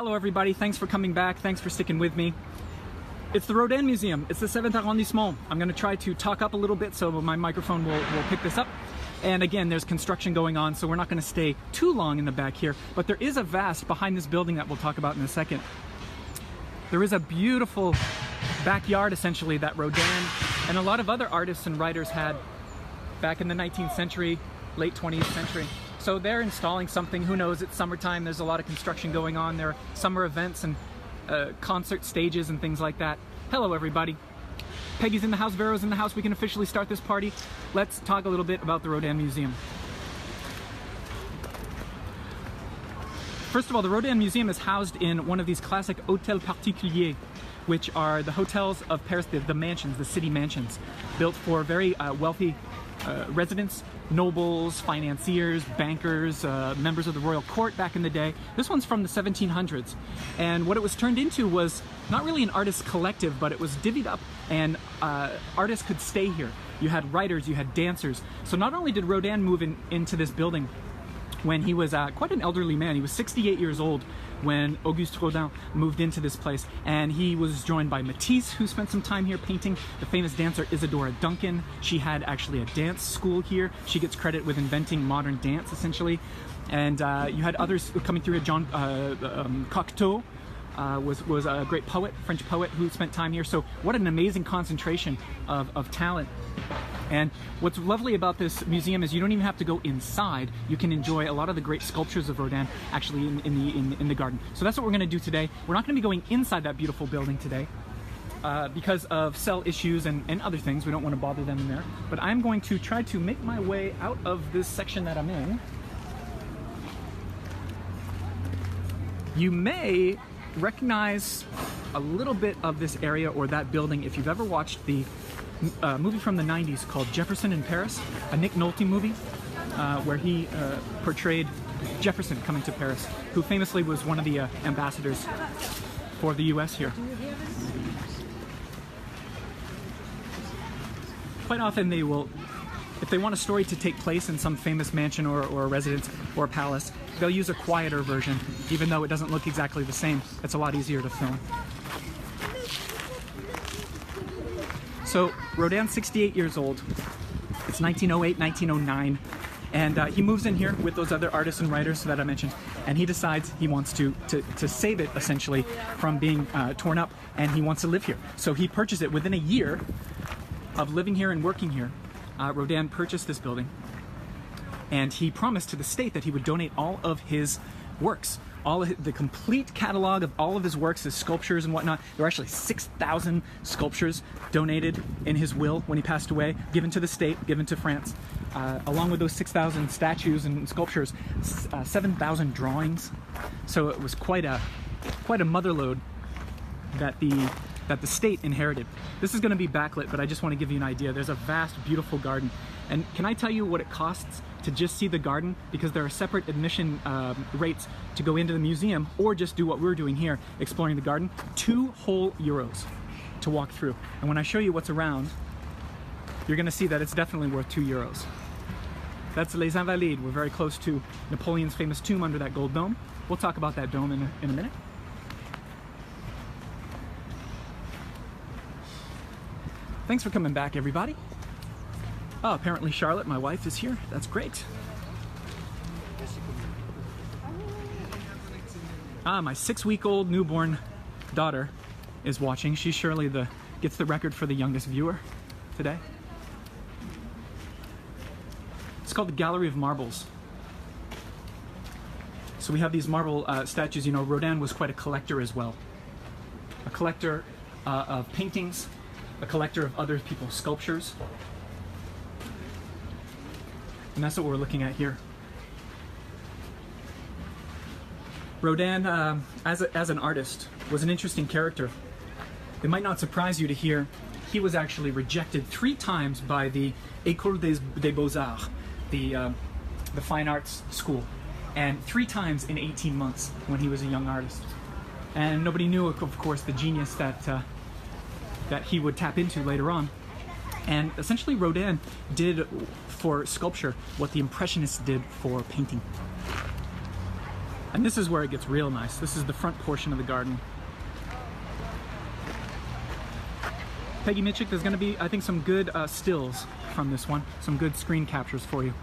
Hello everybody, thanks for coming back, thanks for sticking with me. It's the Rodin Museum, it's the 7th arrondissement. I'm going to try to talk up a little bit so my microphone will pick this up. And again, there's construction going on, so we're not going to stay too long in the back here, but there is a vast behind this building that we'll talk about in a second. There is a beautiful backyard essentially that Rodin and a lot of other artists and writers had back in the 19th century, late 20th century. So they're installing something, who knows, it's summertime, there's a lot of construction going on, there are summer events and concert stages and things like that. Hello everybody. Peggy's in the house, Vero's in the house, we can officially start this party. Let's talk a little bit about the Rodin Museum. First of all, the Rodin Museum is housed in one of these classic hôtels particuliers, which are the hotels of Paris, the mansions, the city mansions, built for very wealthy residents, nobles, financiers, bankers, members of the royal court back in the day. This one's from the 1700s, and what it was turned into was not really an artist collective, but it was divvied up, and artists could stay here. You had writers, you had dancers. So not only did Rodin move into this building when he was quite an elderly man, he was 68 years old when Auguste Rodin moved into this place, and he was joined by Matisse, who spent some time here painting, the famous dancer Isadora Duncan. She had actually a dance school here. She gets credit with inventing modern dance, essentially. And you had others coming through. John Cocteau was a great poet, French poet, who spent time here. So what an amazing concentration of talent. And what's lovely about this museum is you don't even have to go inside. You can enjoy a lot of the great sculptures of Rodin actually in the garden. So that's what we're going to do today. We're not going to be going inside that beautiful building today because of cell issues and other things. We don't want to bother them in there. But I'm going to try to make my way out of this section that I'm in. You may recognize a little bit of this area or that building if you've ever watched the movie from the 90s called Jefferson in Paris, a Nick Nolte movie where he portrayed Jefferson coming to Paris, who famously was one of the ambassadors for the US here. Quite often they will, if they want a story to take place in some famous mansion or a residence or a palace, they'll use a quieter version, even though it doesn't look exactly the same. It's a lot easier to film. So Rodin's 68 years old. It's 1908, 1909, and he moves in here with those other artists and writers that I mentioned, and he decides he wants to save it essentially from being torn up, and he wants to live here. So he purchased it within a year of living here and working here. Rodin purchased this building, and he promised to the state that he would donate all of his works, the complete catalog of all of his works, his sculptures and whatnot. There were actually 6,000 sculptures donated in his will when he passed away, given to the state, given to France. Along with those 6,000 statues and sculptures, 7,000 drawings. So it was quite a motherlode that the state inherited. This is going to be backlit, but I just want to give you an idea. There's a vast, beautiful garden. And can I tell you what it costs to just see the garden? Because there are separate admission rates to go into the museum or just do what we're doing here, exploring the garden. 2 whole euros to walk through. And when I show you what's around, you're going to see that it's definitely worth 2 euros. That's Les Invalides. We're very close to Napoleon's famous tomb under that gold dome. We'll talk about that dome in a minute. Thanks for coming back, everybody. Oh, apparently Charlotte, my wife, is here. That's great. My 6-week-old newborn daughter is watching. She surely gets the record for the youngest viewer today. It's called the Gallery of Marbles. So we have these marble statues. You know, Rodin was quite a collector as well. A collector of paintings, a collector of other people's sculptures. And that's what we're looking at here. Rodin, as an artist, was an interesting character. It might not surprise you to hear he was actually rejected 3 times by the École des Beaux-Arts, the fine arts school, and 3 times in 18 months when he was a young artist. And nobody knew, of course, the genius that he would tap into later on. And essentially Rodin did for sculpture what the Impressionists did for painting. And this is where it gets real nice. This is the front portion of the garden. Peggy Mitchik, there's going to be, I think, some good stills from this one. Some good screen captures for you.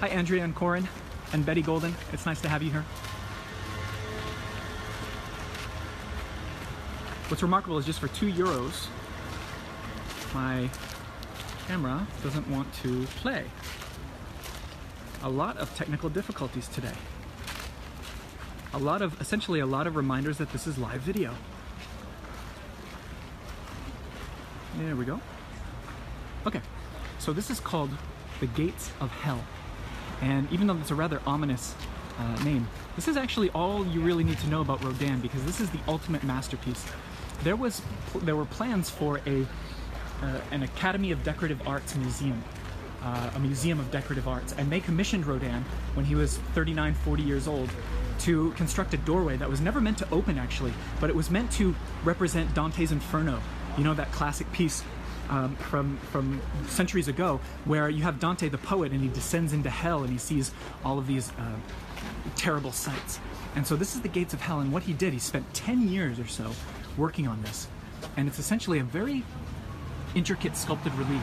Hi, Andrea and Corin and Betty Golden. It's nice to have you here. What's remarkable is just for €2, my camera doesn't want to play. A lot of technical difficulties today. Essentially a lot of reminders that this is live video. There we go. Okay, so this is called the Gates of Hell. And even though it's a rather ominous name, this is actually all you really need to know about Rodin, because this is the ultimate masterpiece. There were plans for an Academy of Decorative Arts museum. A museum of decorative arts, and they commissioned Rodin when he was 39, 40 years old to construct a doorway that was never meant to open, actually, but it was meant to represent Dante's Inferno. You know, that classic piece from centuries ago, where you have Dante the poet and he descends into hell and he sees all of these terrible sights. And so this is the Gates of Hell, and what he did, he spent 10 years or so working on this, and it's essentially a very intricate sculpted relief.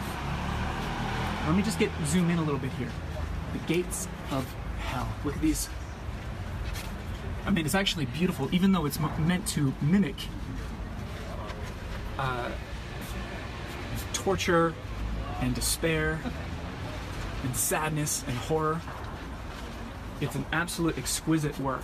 Let me just zoom in a little bit here. The Gates of Hell. Look at these. I mean, it's actually beautiful, even though it's meant to mimic torture and despair and sadness and horror. It's an absolute exquisite work.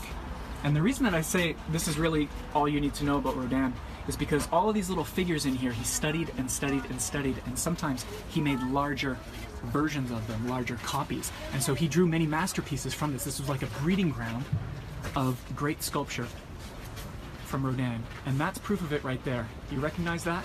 And the reason that I say this is really all you need to know about Rodin is because all of these little figures in here, he studied and studied and studied, and sometimes he made larger versions of them, larger copies. And so he drew many masterpieces from this. This was like a breeding ground of great sculpture from Rodin. And that's proof of it right there. Do you recognize that?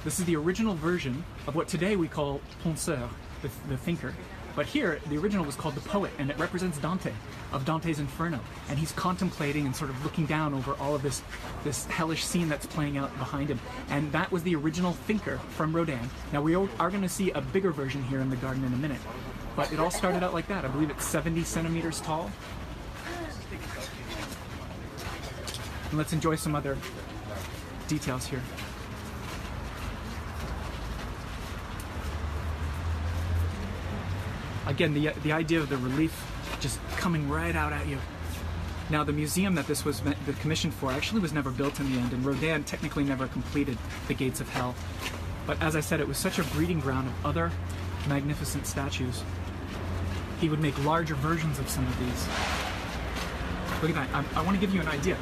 This is the original version of what today we call penseur, the thinker. But here, the original was called the poet, and it represents Dante, of Dante's Inferno. And he's contemplating and sort of looking down over all of this hellish scene that's playing out behind him. And that was the original thinker from Rodin. Now we are going to see a bigger version here in the garden in a minute. But it all started out like that. I believe it's 70 centimeters tall. And let's enjoy some other details here. Again, the idea of the relief just coming right out at you. Now, the museum that this was commissioned for actually was never built in the end, and Rodin technically never completed the Gates of Hell. But as I said, it was such a breeding ground of other magnificent statues. He would make larger versions of some of these. Look at that. I want to give you an idea.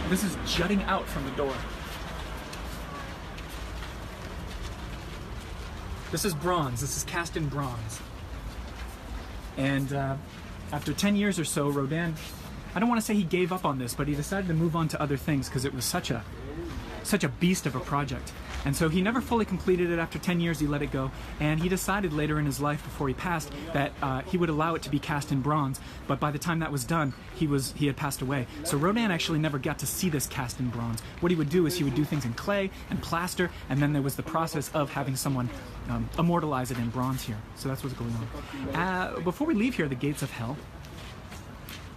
This is jutting out from the door. This is bronze. This is cast in bronze. And after 10 years or so, Rodin, I don't want to say he gave up on this, but he decided to move on to other things because it was such a beast of a project. And so he never fully completed it. After 10 years, he let it go. And he decided later in his life, before he passed, that he would allow it to be cast in bronze. But by the time that was done, he had passed away. So Rodin actually never got to see this cast in bronze. What he would do is he would do things in clay and plaster, and then there was the process of having someone immortalize it in bronze here. So that's what's going on. Before we leave here, the Gates of Hell,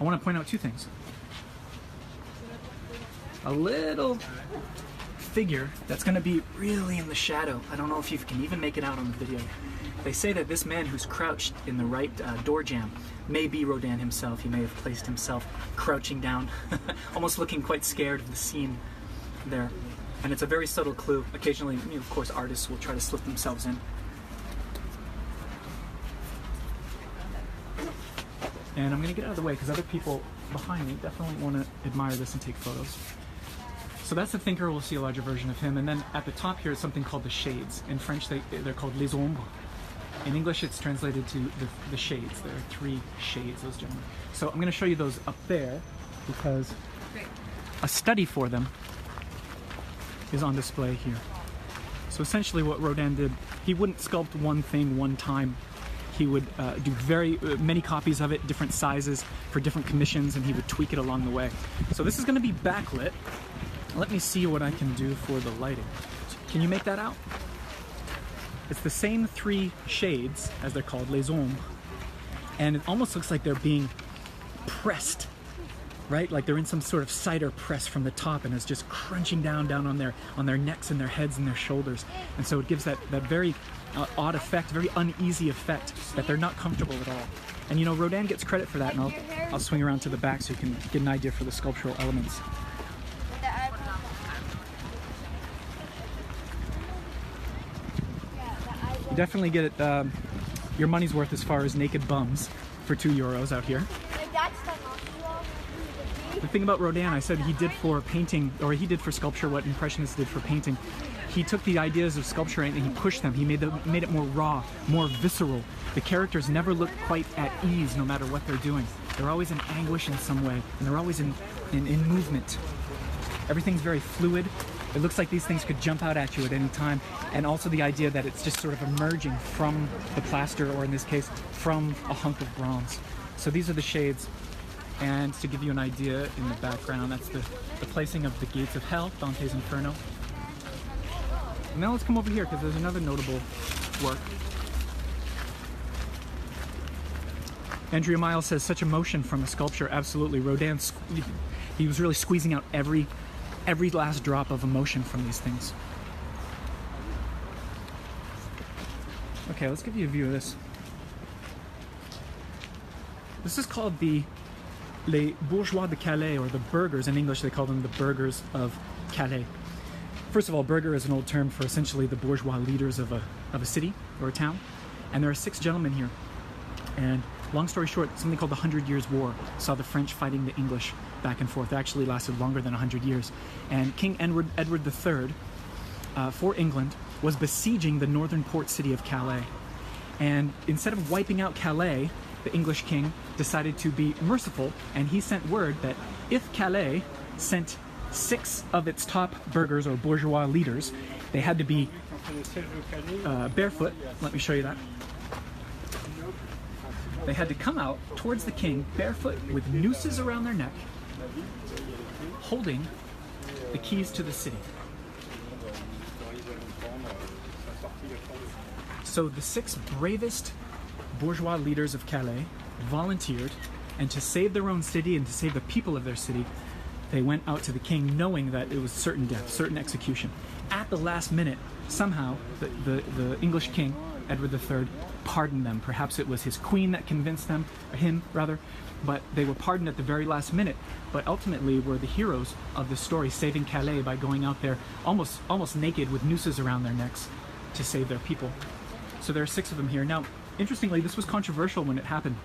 I want to point out two things. A little figure that's going to be really in the shadow. I don't know if you can even make it out on the video. They say that this man who's crouched in the right door jamb may be Rodin himself. He may have placed himself crouching down, almost looking quite scared of the scene there. And it's a very subtle clue. Occasionally, of course, artists will try to slip themselves in. And I'm going to get out of the way because other people behind me definitely want to admire this and take photos. So that's the thinker. We'll see a larger version of him. And then at the top here is something called the shades. In French, they're called les ombres. In English, it's translated to the shades. There are 3 shades, those gentlemen. So I'm going to show you those up there because a study for them is on display here. So essentially what Rodin did, he wouldn't sculpt one thing one time. He would do very many copies of it, different sizes for different commissions, and he would tweak it along the way. So this is going to be backlit. Let me see what I can do for the lighting. Can you make that out? It's the same 3 shades, as they're called, les ombres. and it almost looks like they're being pressed, right? Like they're in some sort of cider press from the top, and it's just crunching down on their necks and their heads and their shoulders. And so it gives that very odd effect, very uneasy effect, that they're not comfortable at all. And you know, Rodin gets credit for that, and I'll swing around to the back so you can get an idea for the sculptural elements. You definitely get it, your money's worth as far as naked bums for €2 out here. The thing about Rodin, I said he did for painting, or he did for sculpture what Impressionists did for painting. He took the ideas of sculpture and he pushed them. He made it more raw, more visceral. The characters never look quite at ease no matter what they're doing. They're always in anguish in some way, and they're always in movement. Everything's very fluid. It looks like these things could jump out at you at any time. And also the idea that it's just sort of emerging from the plaster, or in this case, from a hunk of bronze. So these are the shades. And to give you an idea in the background, that's the placing of the gates of hell, Dante's Inferno. And now let's come over here, because there's another notable work. Andrea Miles says, such emotion from a sculpture. Absolutely. Rodin, he was really squeezing out every last drop of emotion from these things. Okay, let's give you a view of this. This is called the Les Bourgeois de Calais, or the burghers. In English, they call them the burghers of Calais. First of all, burgher is an old term for essentially the bourgeois leaders of a city or a town. And there are 6 gentlemen here. And long story short, something called the 100 Years' War saw the French fighting the English back and forth. It actually lasted longer than 100 years. And King Edward III, for England, was besieging the northern port city of Calais. And instead of wiping out Calais, the English king decided to be merciful, and he sent word that if Calais sent 6 of its top burghers or bourgeois leaders, they had to be barefoot. Let me show you that. They had to come out towards the king barefoot with nooses around their neck, holding the keys to the city. So the 6 bravest bourgeois leaders of Calais volunteered, and to save their own city and to save the people of their city, they went out to the king knowing that it was certain death, certain execution. At the last minute, somehow, the English king, Edward III, pardoned them. Perhaps it was his queen that convinced them, or him rather, but they were pardoned at the very last minute, but ultimately were the heroes of the story, saving Calais by going out there almost naked with nooses around their necks to save their people. So there are 6 of them here. Now, interestingly, this was controversial when it happened,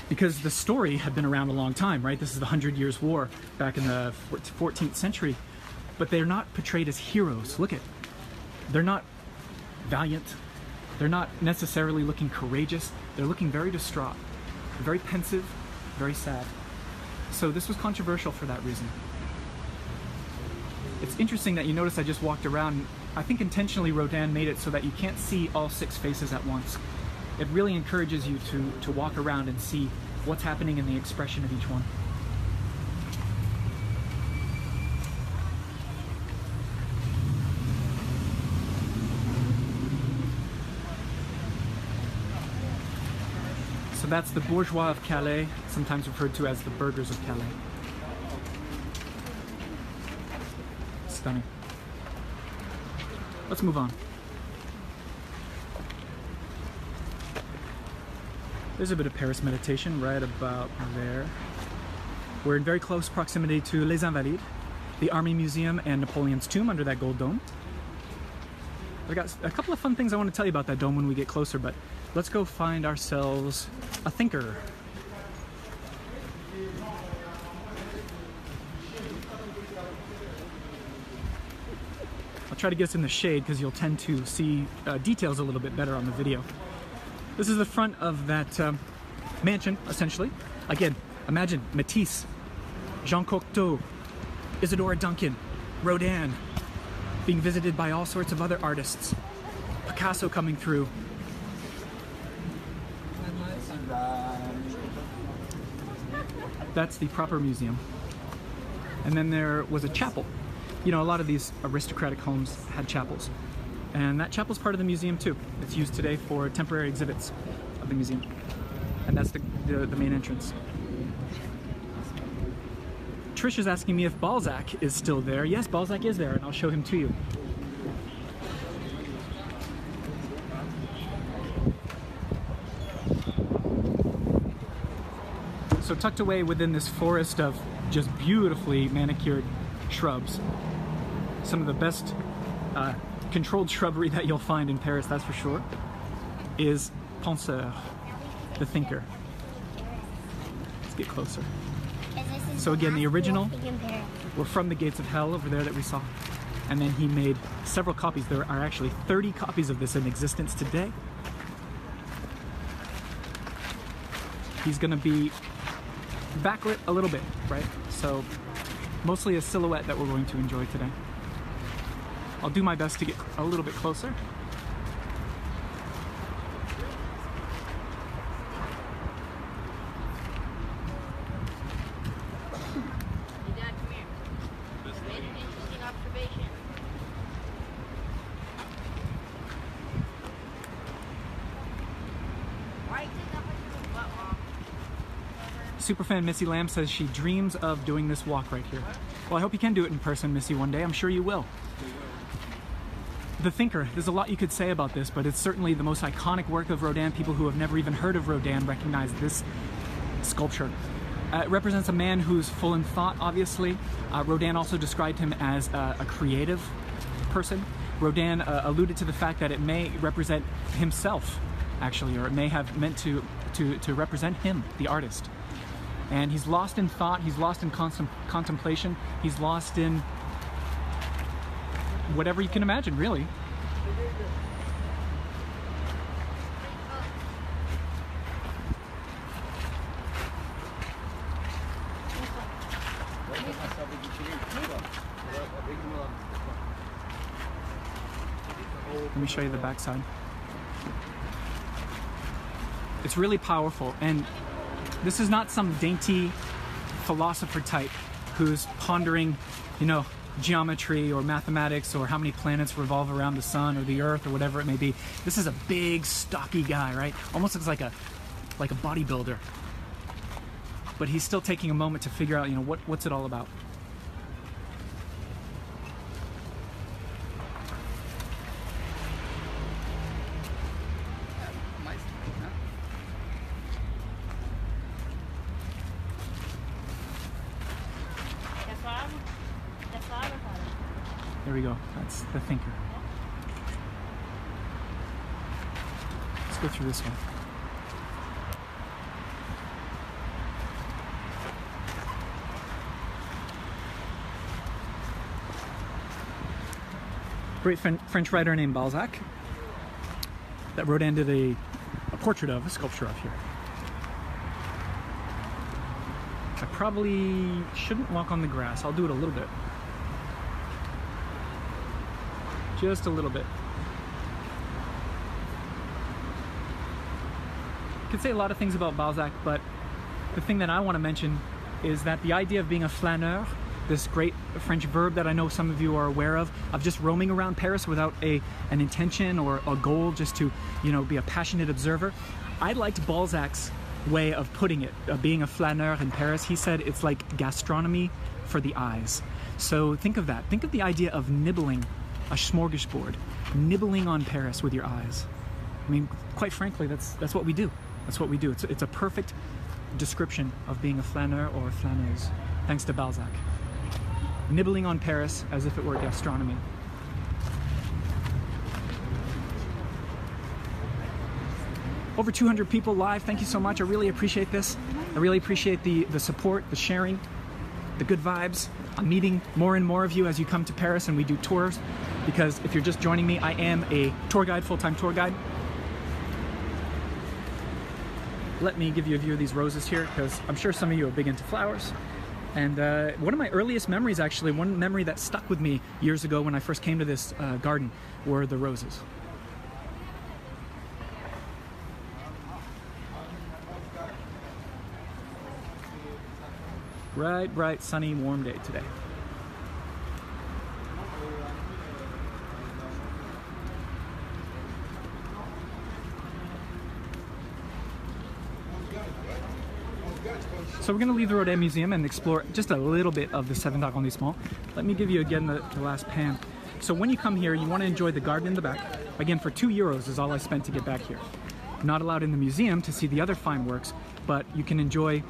because the story had been around a long time, right? This is the 100 Years' War back in the 14th century, but they're not portrayed as heroes. Look at, they're not valiant. They're not necessarily looking courageous. They're looking very distraught, very pensive, very sad. So this was controversial for that reason. It's interesting that you notice I just walked around. I think intentionally Rodin made it so that you can't see all 6 faces at once. It really encourages you to walk around and see what's happening in the expression of each one. So that's the bourgeois of Calais, sometimes referred to as the burghers of Calais. Stunning. Let's move on. There's a bit of Paris meditation right about there. We're in very close proximity to Les Invalides, the Army Museum, and Napoleon's tomb under that gold dome. I've got a couple of fun things I want to tell you about that dome when we get closer, but let's go find ourselves a thinker. I'll try to get us in the shade because you'll tend to see details a little bit better on the video. This is the front of that mansion, essentially. Again, imagine Matisse, Jean Cocteau, Isadora Duncan, Rodin, being visited by all sorts of other artists. Picasso coming through. That's the proper museum. And then there was a chapel. You know, a lot of these aristocratic homes had chapels. And that chapel's part of the museum too. It's used today for temporary exhibits. of the museum. And that's the main entrance. Trish is asking me if Balzac is still there. Yes, Balzac is there, and I'll show him to you. So tucked away within this forest of just beautifully manicured shrubs, some of the best controlled shrubbery that you'll find in Paris, that's for sure, is Penseur, the thinker. Let's get closer. So again, the original were from the Gates of Hell over there that we saw. And then he made several copies. There are actually 30 copies of this in existence today. He's gonna be backlit a little bit, right? So mostly a silhouette that we're going to enjoy today. I'll do my best to get a little bit closer. Superfan Missy Lamb says she dreams of doing this walk right here. Well, I hope you can do it in person, Missy, one day. I'm sure you will. The Thinker, there's a lot you could say about this, but it's certainly the most iconic work of Rodin. People who have never even heard of Rodin recognize this sculpture. It represents a man who's full in thought, obviously. Rodin also described him as a creative person. Rodin alluded to the fact that it may represent himself, actually, or it may have meant to represent him, the artist. And he's lost in thought, he's lost in contemplation, he's lost in whatever you can imagine, really. Let me show you the backside. It's really powerful, and this is not some dainty philosopher type who's pondering, you know, geometry or mathematics or how many planets revolve around the sun or the earth or whatever it may be. This is a big, stocky guy, right? Almost looks like a bodybuilder. But he's still taking a moment to figure out, you know, what's it all about. There we go. That's the Thinker. Let's go through this one. Great French writer named Balzac that Rodin did a portrait of, a sculpture of here. I probably shouldn't walk on the grass. I'll do it a little bit. Just a little bit. I could say a lot of things about Balzac, but the thing that I want to mention is that the idea of being a flâneur, this great French verb that I know some of you are aware of just roaming around Paris without an intention or a goal, just to, you know, be a passionate observer. I liked Balzac's way of putting it, being a flâneur in Paris. He said it's like gastronomy for the eyes. So think of that. Think of the idea of nibbling a smorgasbord, nibbling on Paris with your eyes. I mean, quite frankly, that's what we do. That's what we do. It's a perfect description of being a flâneur or a flâneuse, thanks to Balzac. Nibbling on Paris as if it were gastronomy. Over 200 people live. Thank you so much. I really appreciate this. I really appreciate the support, the sharing, the good vibes. I'm meeting more and more of you as you come to Paris and we do tours, because if you're just joining me, I am a tour guide, full-time tour guide. Let me give you a view of these roses here, because I'm sure some of you are big into flowers. And one of my earliest memories, actually, one memory that stuck with me years ago when I first came to this garden, were the roses. Bright, sunny, warm day today. So we're going to leave the Rodin Museum and explore just a little bit of the 7th arrondissement. Let me give you again the last pan. So when you come here, you want to enjoy the garden in the back. Again, for €2 is all I spent to get back here. Not allowed in the museum to see the other fine works, but you can enjoy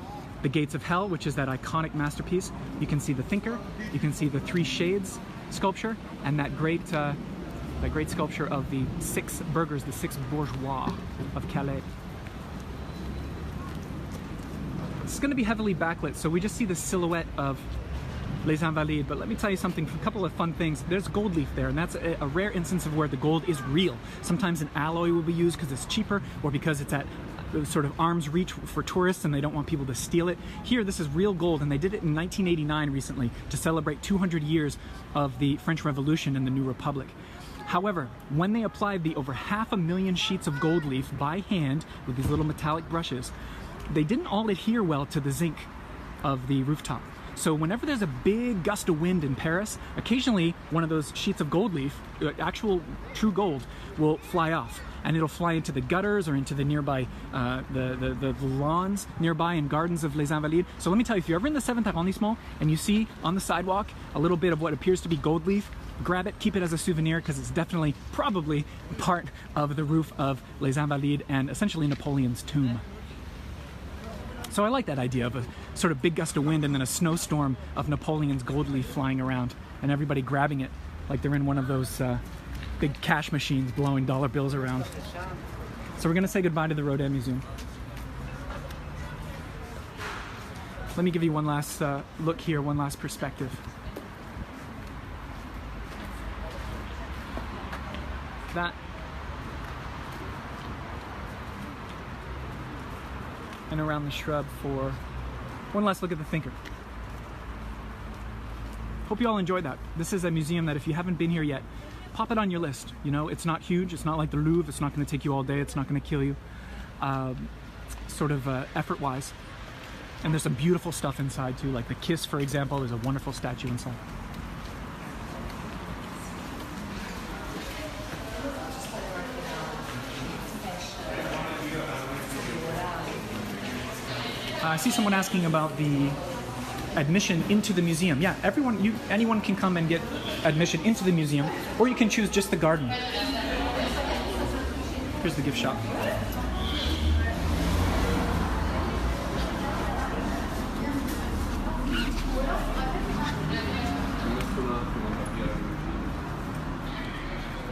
the Gates of Hell, which is that iconic masterpiece. You can see the Thinker, you can see the Three Shades sculpture, and that great sculpture of the 6 burghers, the 6 bourgeois of Calais. It's going to be heavily backlit, so we just see the silhouette of Les Invalides, but let me tell you something, a couple of fun things. There's gold leaf there, and that's a rare instance of where the gold is real. Sometimes an alloy will be used because it's cheaper, or because it's at sort of arm's reach for tourists and they don't want people to steal it. Here, this is real gold, and they did it in 1989 recently to celebrate 200 years of the French Revolution and the New Republic. However, when they applied the over 500,000 sheets of gold leaf by hand with these little metallic brushes, they didn't all adhere well to the zinc of the rooftop. So whenever there's a big gust of wind in Paris, occasionally one of those sheets of gold leaf, actual true gold, will fly off. And it'll fly into the gutters or into the nearby, the lawns nearby and gardens of Les Invalides. So let me tell you, if you're ever in the 7th arrondissement and you see on the sidewalk a little bit of what appears to be gold leaf, grab it, keep it as a souvenir, because it's definitely, probably part of the roof of Les Invalides and essentially Napoleon's tomb. So I like that idea of a sort of big gust of wind and then a snowstorm of Napoleon's gold leaf flying around and everybody grabbing it like they're in one of those big cash machines blowing dollar bills around. So we're going to say goodbye to the Rodin Museum. Let me give you one last look here, one last perspective. That and around the shrub for one last look at the Thinker. Hope you all enjoyed that. This is a museum that if you haven't been here yet, pop it on your list. You know, it's not huge, it's not like the Louvre, it's not going to take you all day, it's not going to kill you, effort-wise. And there's some beautiful stuff inside too, like the Kiss, for example. There's a wonderful statue inside. I see someone asking about the admission into the museum. Yeah, anyone can come and get admission into the museum, or you can choose just the garden. Here's the gift shop.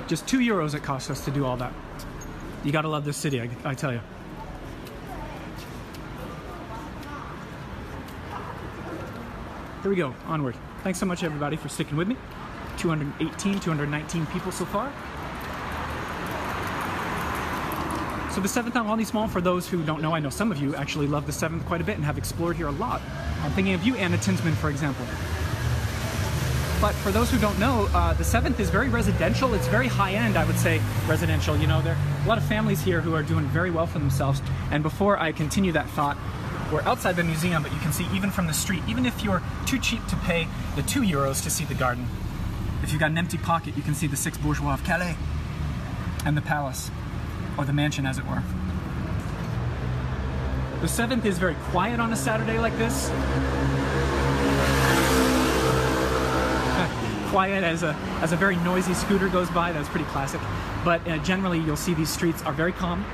Just €2 it cost us to do all that. You gotta love this city, I tell you. Here we go, onward. Thanks so much everybody for sticking with me. 219 people so far. So the 7th arrondissement, for those who don't know, I know some of you actually love the 7th quite a bit and have explored here a lot. I'm thinking of you, Anna Tinsman, for example. But for those who don't know, the 7th is very residential. It's very high-end, I would say, residential. You know, there are a lot of families here who are doing very well for themselves. And before I continue that thought, we're outside the museum, but you can see even from the street, even if you're too cheap to pay the €2 to see the garden, if you've got an empty pocket, you can see the 6 bourgeois of Calais and the palace, or the mansion as it were. The 7th is very quiet on a Saturday like this. Quiet as a very noisy scooter goes by. That's pretty classic. But generally you'll see these streets are very calm,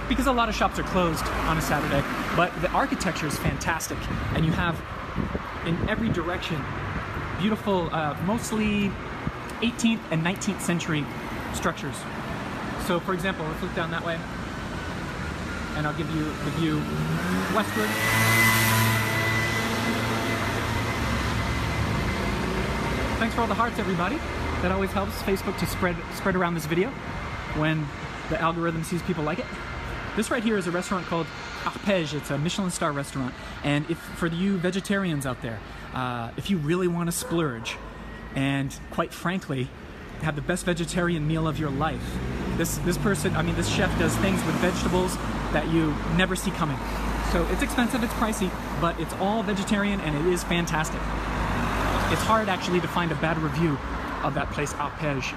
because a lot of shops are closed on a Saturday. But the architecture is fantastic, and you have in every direction beautiful, mostly 18th and 19th century structures. So for example, let's look down that way, and I'll give you the view westward. Thanks for all the hearts, everybody. That always helps Facebook to spread around this video when the algorithm sees people like it. This right here is a restaurant called Arpège. It's a Michelin star restaurant. And for you vegetarians out there, if you really want to splurge and, quite frankly, have the best vegetarian meal of your life, this chef does things with vegetables that you never see coming. So it's expensive, it's pricey, but it's all vegetarian and it is fantastic. It's hard actually to find a bad review of that place, Arpège.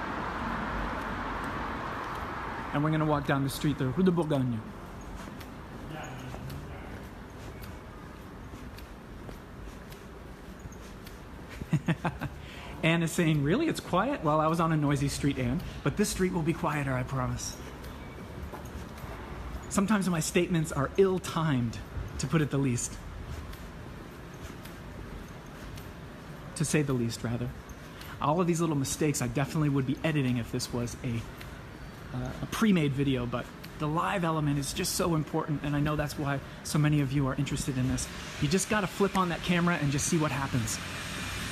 And we're going to walk down the street, the Rue de Bourgogne. Anne is saying, really, it's quiet? Well, I was on a noisy street, Anne, but this street will be quieter, I promise. Sometimes my statements are ill-timed, to put it the least. To say the least, rather. All of these little mistakes I definitely would be editing if this was a pre-made video, but the live element is just so important, and I know that's why so many of you are interested in this. You just gotta flip on that camera and just see what happens.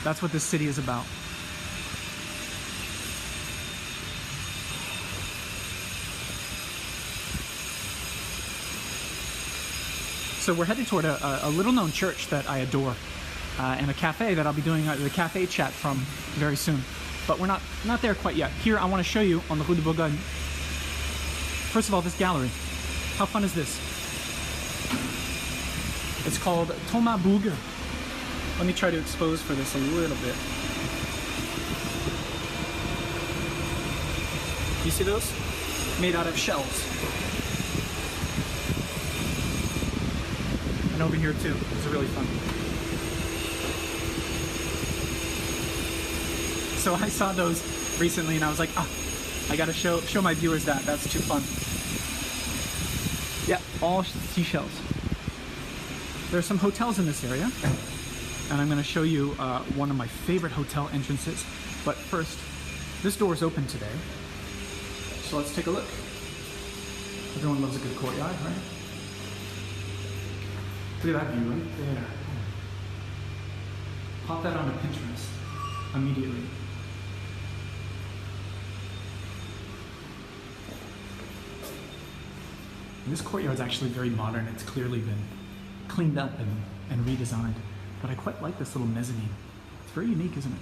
That's what this city is about. So we're headed toward a little-known church that I adore, and a cafe that I'll be doing the cafe chat from very soon. But we're not there quite yet. Here, I want to show you on the Rue de Bourgogne. First of all, this gallery. How fun is this? It's called Thomas Boug. Let me try to expose for this a little bit. You see those? Made out of shells. And over here too. It's really fun. So I saw those recently and I was like, I gotta show my viewers that. That's too fun. Yeah, all seashells. There are some hotels in this area, and I'm gonna show you one of my favorite hotel entrances. But first, this door is open today, so let's take a look. Everyone loves a good courtyard, right? Look at that view right there. Pop that onto Pinterest immediately. And this courtyard's actually very modern. It's clearly been cleaned up and redesigned. But I quite like this little mezzanine. It's very unique, isn't it?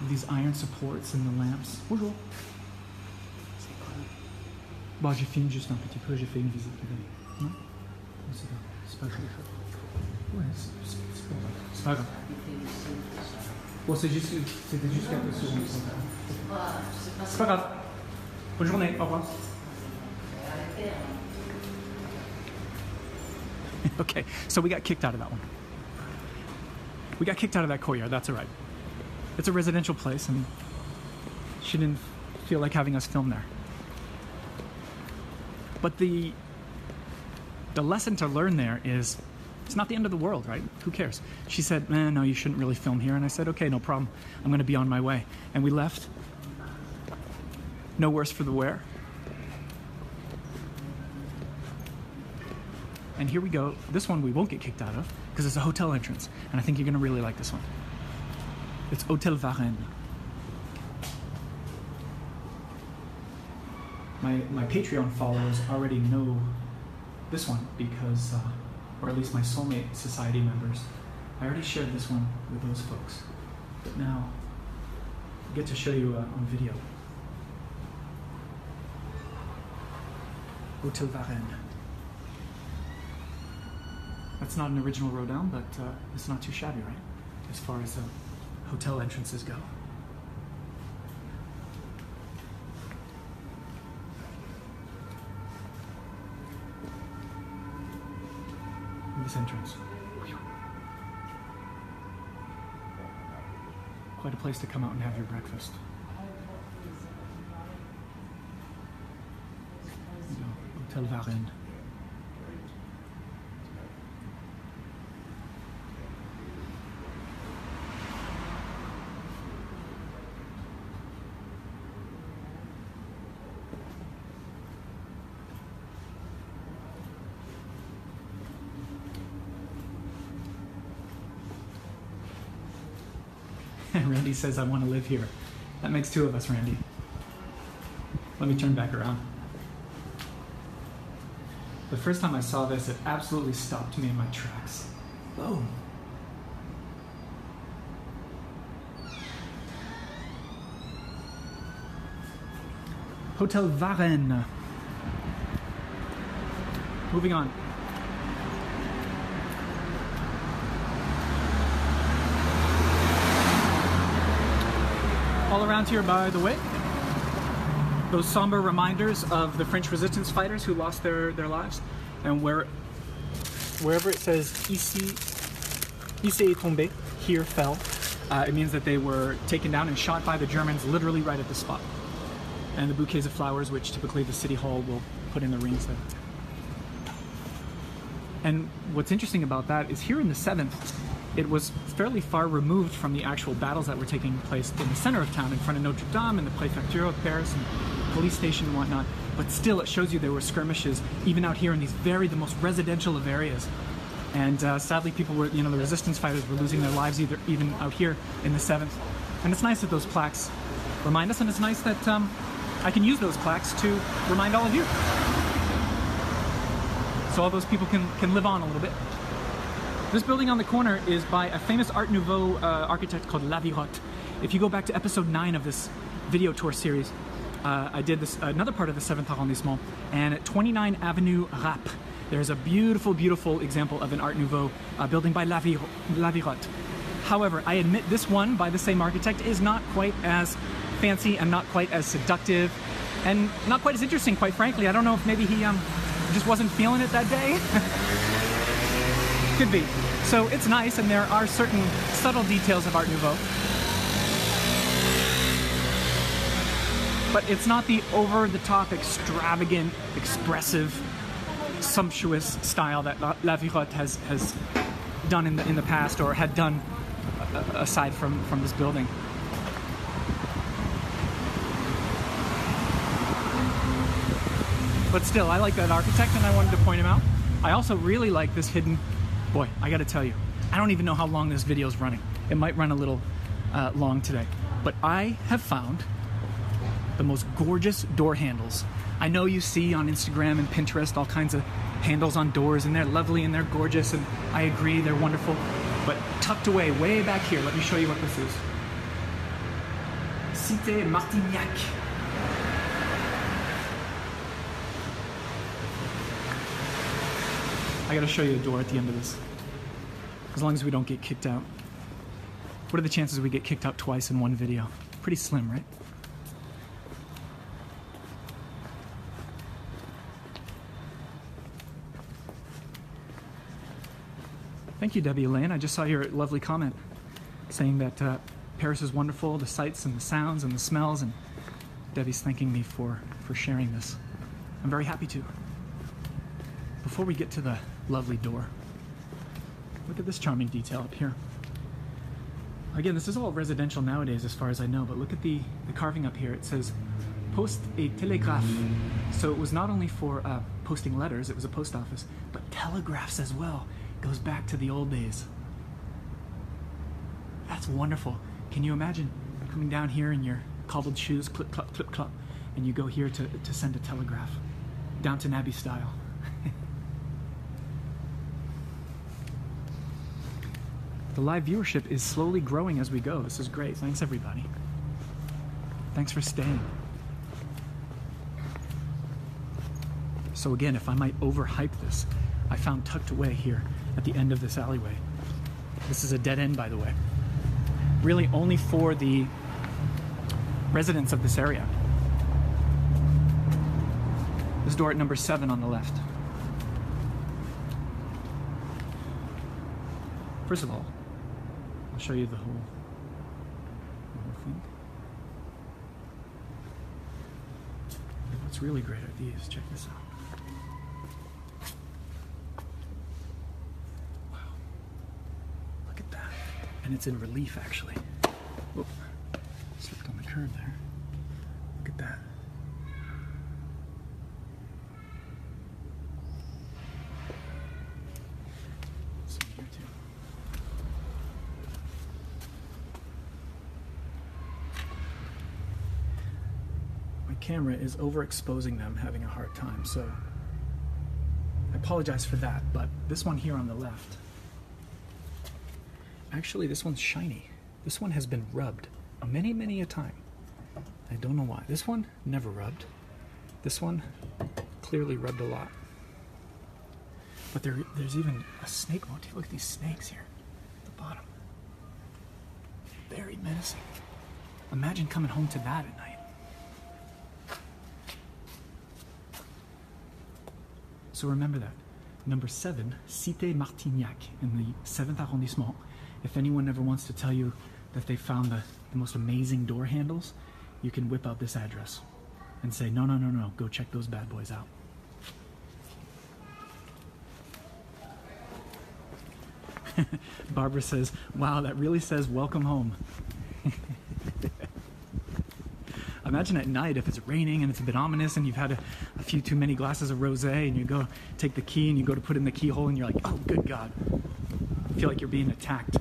These iron supports and the lamps. Bonjour. Bon, j'ai filmé juste un petit peu, j'ai fait une visite privée. Non? C'est pas grave. Ouais, c'est pas grave. Bon, c'était juste quelques secondes. C'est pas grave. Bonne journée, au revoir. Okay, so we got kicked out of that one. We got kicked out of that courtyard, that's all right. It's a residential place and she didn't feel like having us film there. But the lesson to learn there is it's not the end of the world, right? Who cares? She said, no, you shouldn't really film here. And I said, okay, no problem. I'm going to be on my way. And we left. No worse for the wear. And here we go. This one we won't get kicked out of because it's a hotel entrance. And I think you're going to really like this one. It's Hotel Varenne. My Patreon followers already know this one because, or at least my Soulmate Society members, I already shared this one with those folks. But now, I get to show you on video. Hotel Varenne. That's not an original Rodin, but it's not too shabby, right? As far as hotel entrances go. This entrance. Quite a place to come out and have your breakfast. Hotel Varenne. Randy says, I want to live here. That makes two of us, Randy. Let me turn back around. The first time I saw this, it absolutely stopped me in my tracks. Boom. Hotel Varenne. Moving on. All around here, by the way, those somber reminders of the French resistance fighters who lost their lives, and we're wherever it says ici est tombé, here fell, it means that they were taken down and shot by the Germans literally right at the spot. And the bouquets of flowers, which typically the city hall will put in the rings there. And what's interesting about that is here in the 7th, it was fairly far removed from the actual battles that were taking place in the center of town, in front of Notre Dame and the Préfecture of Paris and police station and whatnot. But still, it shows you there were skirmishes even out here in these the most residential of areas. And sadly, people were, the resistance fighters were losing their lives even out here in the 7th. And it's nice that those plaques remind us, and it's nice that I can use those plaques to remind all of you. So all those people can live on a little bit. This building on the corner is by a famous Art Nouveau architect called Lavirotte. If you go back to episode 9 of this video tour series, I did another part of the 7th arrondissement, and at 29 Avenue Rapp, there's a beautiful, beautiful example of an Art Nouveau building by Lavirotte. However, I admit this one by the same architect is not quite as fancy and not quite as seductive and not quite as interesting, quite frankly. I don't know if maybe he just wasn't feeling it that day. Could be. So it's nice, and there are certain subtle details of Art Nouveau. But it's not the over-the-top, extravagant, expressive, sumptuous style that Lavirotte has done in the past, or had done aside from this building. But still, I like that architect, and I wanted to point him out. I also really like this hidden... Boy, I gotta tell you, I don't even know how long this video is running. It might run a little long today. But I have found the most gorgeous door handles. I know you see on Instagram and Pinterest all kinds of handles on doors, and they're lovely and they're gorgeous, and I agree, they're wonderful. But tucked away, way back here, let me show you what this is. Cité Martignac. I gotta show you the door at the end of this. As long as we don't get kicked out. What are the chances we get kicked out twice in one video? Pretty slim, right? Thank you, Debbie Elaine. I just saw your lovely comment saying that Paris is wonderful, the sights and the sounds and the smells, and Debbie's thanking me for sharing this. I'm very happy to. Before we get to the lovely door, look at this charming detail up here. Again, this is all residential nowadays as far as I know, but look at the carving up here. It says Poste et Télégraphe. So it was not only for posting letters, it was a post office, but telegraphs as well. Goes back to the old days. That's wonderful. Can you imagine coming down here in your cobbled shoes, clip, clop, clip, clop, and you go here to send a telegraph, Downton Abbey style. The live viewership is slowly growing as we go. This is great. Thanks, everybody. Thanks for staying. So again, if I might overhype this, I found tucked away here at the end of this alleyway. This is a dead end, by the way. Really only for the residents of this area. This door at number 7 on the left. First of all, I'll show you the whole thing. What's really great are these. Check this out. And it's in relief, actually. Whoop. Slipped on the curb there. Look at that. Some here too. My camera is overexposing them, having a hard time, so I apologize for that, but this one here on the left, actually, this one's shiny. This one has been rubbed many, many a time. I don't know why. This one never rubbed. This one clearly rubbed a lot. But there's even a snake motif. Look at these snakes here at the bottom. Very menacing. Imagine coming home to that at night. So remember that. number 7, Cité Martignac in the 7th arrondissement. If anyone ever wants to tell you that they found the most amazing door handles, you can whip out this address and say, no, no, no, no, go check those bad boys out. Barbara says, wow, that really says welcome home. Imagine at night if it's raining and it's a bit ominous and you've had a few too many glasses of rosé and you go take the key and you go to put it in the keyhole and you're like, oh, good God. You feel like you're being attacked.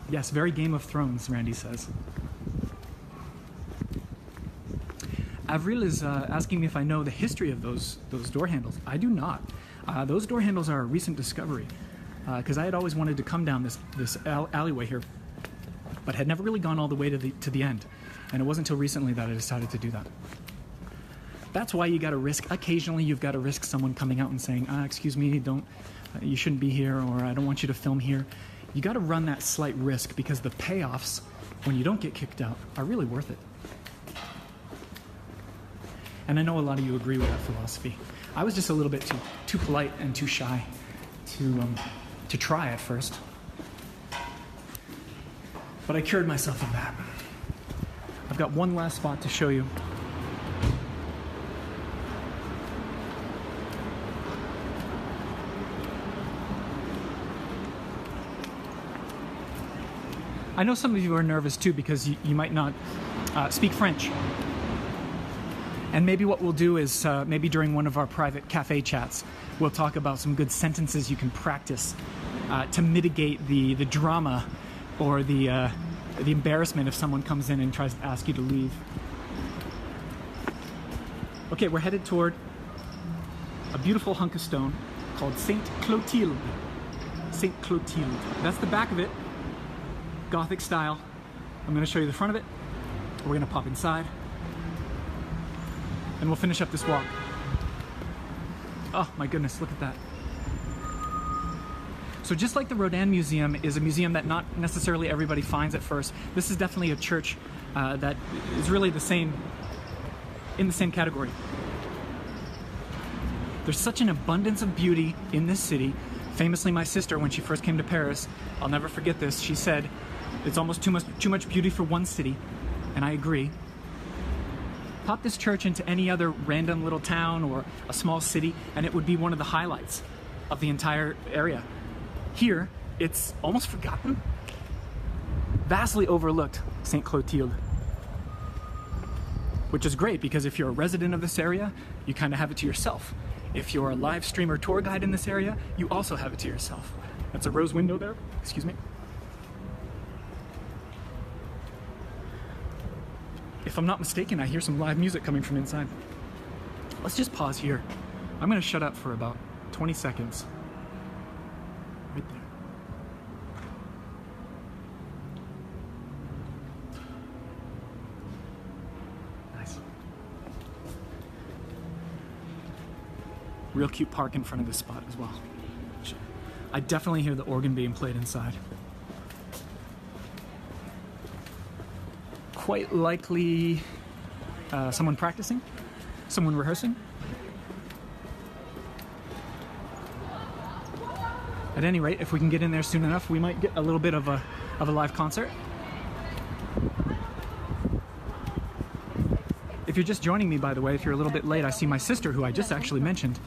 Yes, very Game of Thrones, Randy says. Avril is asking me if I know the history of those door handles. I do not. Those door handles are a recent discovery because I had always wanted to come down this alleyway here, but had never really gone all the way to the end. And it wasn't until recently that I decided to do that. That's why you got to risk, occasionally you've got to risk someone coming out and saying, excuse me, you shouldn't be here, or I don't want you to film here. You got to run that slight risk because the payoffs, when you don't get kicked out, are really worth it. And I know a lot of you agree with that philosophy. I was just a little bit too polite and too shy to try at first. But I cured myself of that. I've got one last spot to show you. I know some of you are nervous too because you might not speak French. And maybe what we'll do is maybe during one of our private cafe chats, we'll talk about some good sentences you can practice to mitigate the drama or the embarrassment if someone comes in and tries to ask you to leave. Okay, we're headed toward a beautiful hunk of stone called Saint Clotilde. Saint Clotilde. That's the back of it. Gothic style. I'm going to show you the front of it. We're going to pop inside. And we'll finish up this walk. Oh my goodness, look at that. So just like the Rodin Museum is a museum that not necessarily everybody finds at first, this is definitely a church that is really in the same category. There's such an abundance of beauty in this city. Famously, my sister, when she first came to Paris, I'll never forget this, she said, it's almost too much beauty for one city, and I agree. Pop this church into any other random little town or a small city, and it would be one of the highlights of the entire area. Here, it's almost forgotten. Vastly overlooked, Saint Clotilde. Which is great, because if you're a resident of this area, you kind of have it to yourself. If you're a live streamer tour guide in this area, you also have it to yourself. That's a rose window there, excuse me. If I'm not mistaken, I hear some live music coming from inside. Let's just pause here. I'm going to shut up for about 20 seconds. Right there. Nice. Real cute park in front of this spot as well. I definitely hear the organ being played inside. Quite likely someone practicing, someone rehearsing. At any rate, if we can get in there soon enough, we might get a little bit of a live concert. If you're just joining me, by the way, if you're a little bit late, I see my sister, who I just actually mentioned,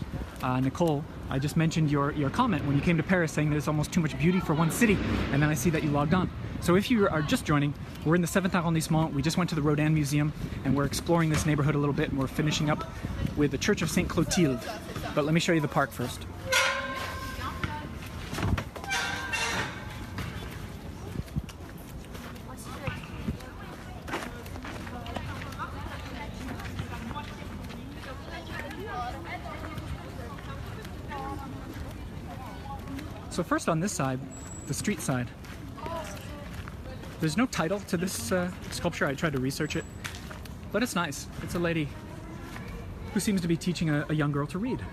Nicole. I just mentioned your comment when you came to Paris saying there's almost too much beauty for one city, and then I see that you logged on. So if you are just joining, we're in the 7th arrondissement. We just went to the Rodin Museum, and we're exploring this neighborhood a little bit, and we're finishing up with the Church of Saint Clotilde. But let me show you the park first. So first on this side, the street side, there's no title to this sculpture. I tried to research it, but it's nice. It's a lady who seems to be teaching a young girl to read.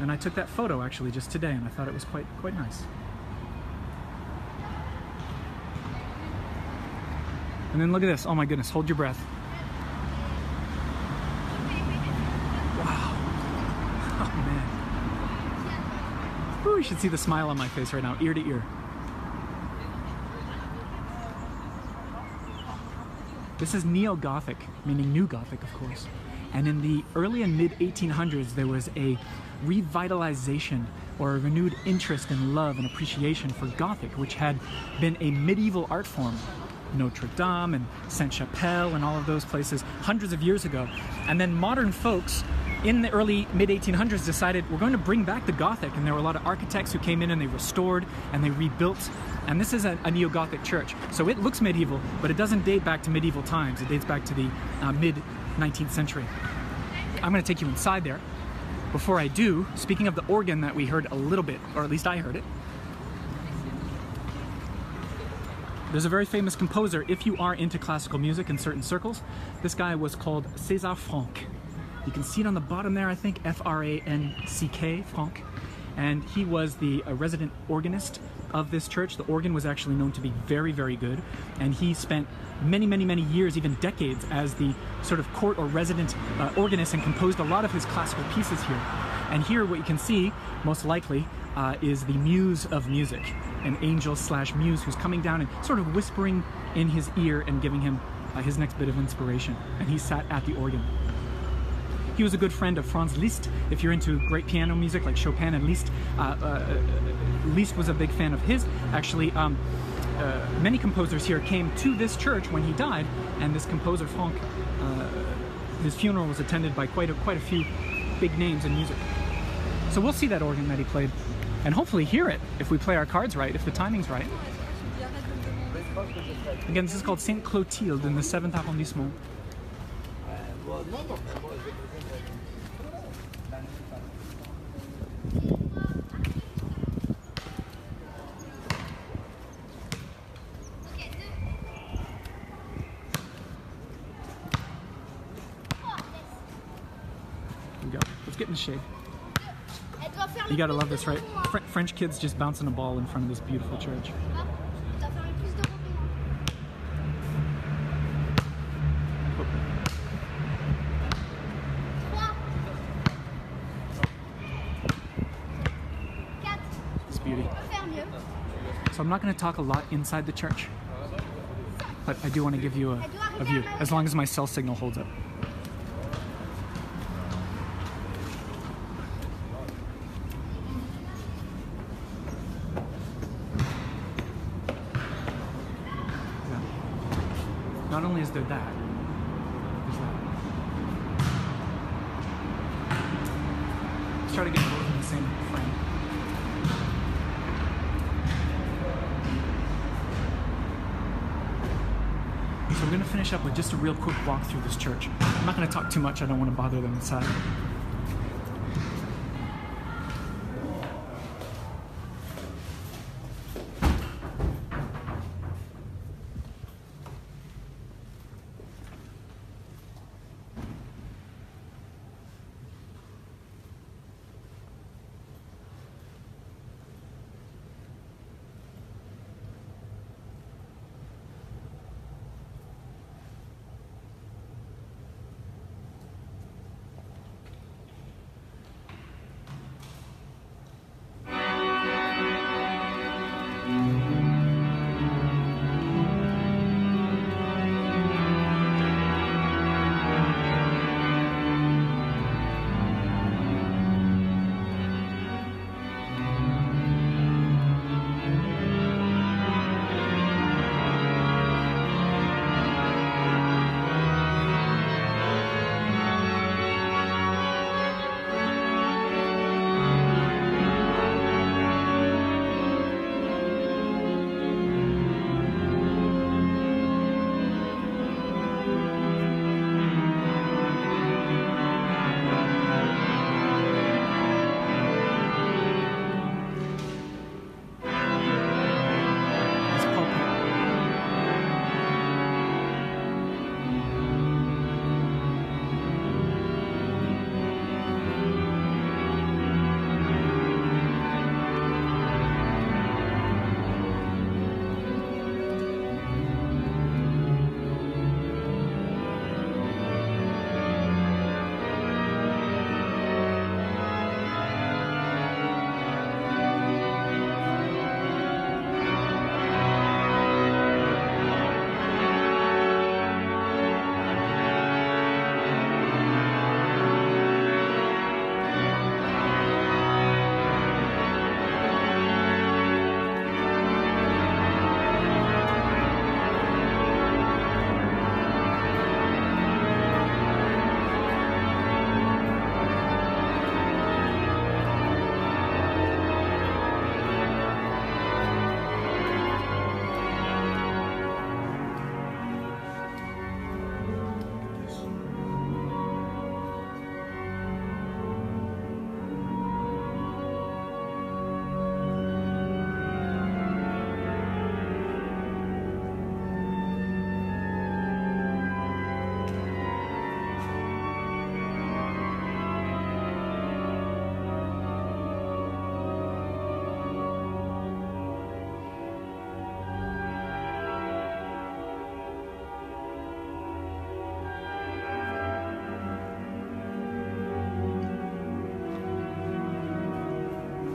And I took that photo actually just today, and I thought it was quite nice. And then look at this. Oh my goodness, hold your breath. Wow. You should see the smile on my face right now, ear to ear. This is Neo-Gothic, meaning New Gothic, of course. And in the early and mid-1800s, there was a revitalization or a renewed interest and love and appreciation for Gothic, which had been a medieval art form. Notre Dame and Sainte-Chapelle and all of those places hundreds of years ago. And then modern folks in the early mid-1800s decided we're going to bring back the Gothic, and there were a lot of architects who came in and they restored and they rebuilt. And this is a Neo-Gothic church. So it looks medieval, but it doesn't date back to medieval times. It dates back to the mid-19th century. I'm going to take you inside there. Before I do, speaking of the organ that we heard a little bit, or at least I heard it, there's a very famous composer, if you are into classical music in certain circles. This guy was called César Franck. You can see it on the bottom there, I think, F-R-A-N-C-K, Franck. And he was the resident organist of this church. The organ was actually known to be very, very good. And he spent many, many, many years, even decades, as the sort of court or resident organist, and composed a lot of his classical pieces here. And here what you can see, most likely, is the muse of music, an angel slash muse who's coming down and sort of whispering in his ear and giving him his next bit of inspiration. And he sat at the organ. He was a good friend of Franz Liszt. If you're into great piano music like Chopin and Liszt, Liszt was a big fan of his. Actually, many composers here came to this church when he died, and this composer Franck, his funeral was attended by quite a few big names in music. So we'll see that organ that he played, and hopefully hear it if we play our cards right, if the timing's right. Again, this is called Sainte Clotilde in the 7th arrondissement. Here we go. Let's get in the shade. You gotta love this, right? French kids just bouncing a ball in front of this beautiful church. It's beauty. So I'm not going to talk a lot inside the church, but I do want to give you a view, as long as my cell signal holds up. Not only is there that, there's that. Let's try to get both in the same frame. So we're going to finish up with just a real quick walk through this church. I'm not going to talk too much, I don't want to bother them inside.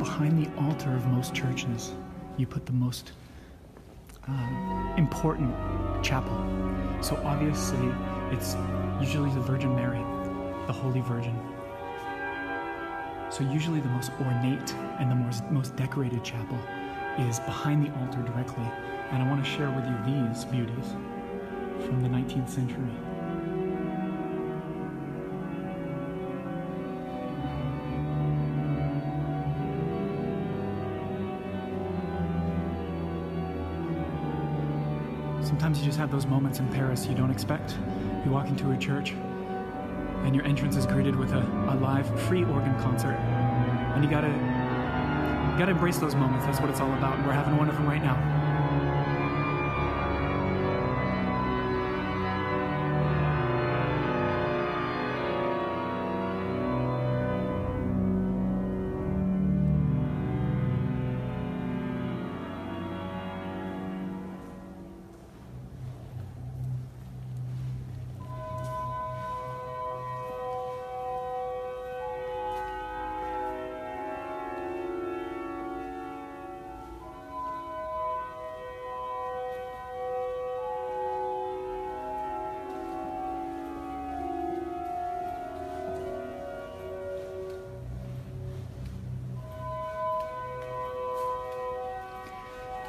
behind the altar of most churches, you put the most important chapel. So obviously, it's usually the Virgin Mary, the Holy Virgin. So usually the most ornate and the most decorated chapel is behind the altar directly. And I want to share with you these beauties from the 19th century. Sometimes you just have those moments in Paris you don't expect. You walk into a church and your entrance is greeted with a live free organ concert. And you gotta embrace those moments. That's what it's all about. And we're having one of them right now.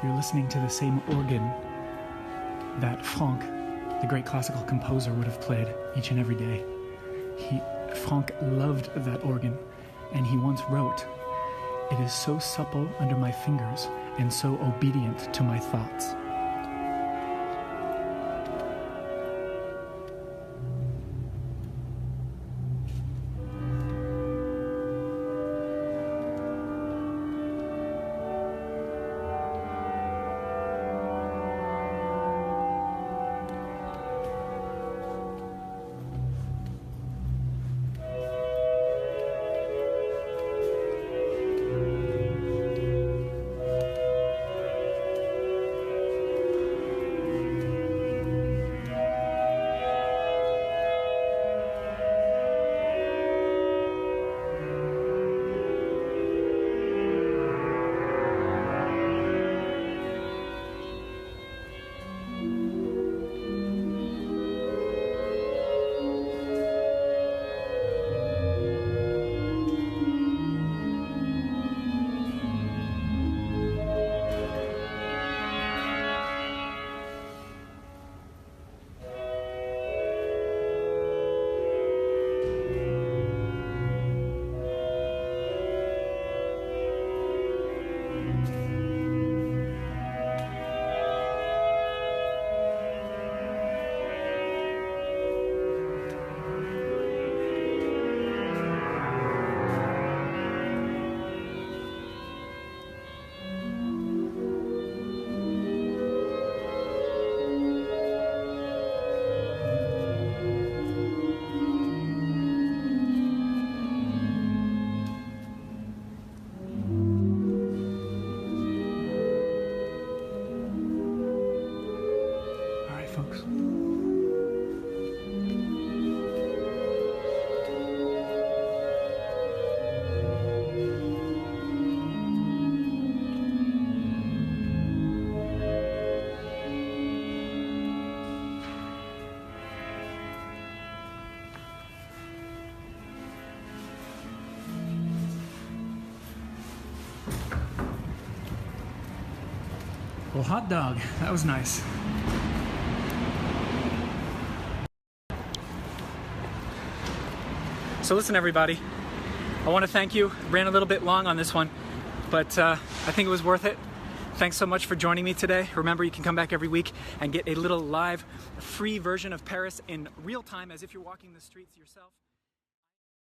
You're listening to the same organ that Franck, the great classical composer, would have played each and every day. Franck loved that organ, and he once wrote, "It is so supple under my fingers and so obedient to my thoughts." Folks. Well, hot dog, that was nice. So listen, everybody, I want to thank you. Ran a little bit long on this one, but I think it was worth it. Thanks so much for joining me today. Remember, you can come back every week and get a little live, free version of Paris in real time as if you're walking the streets yourself.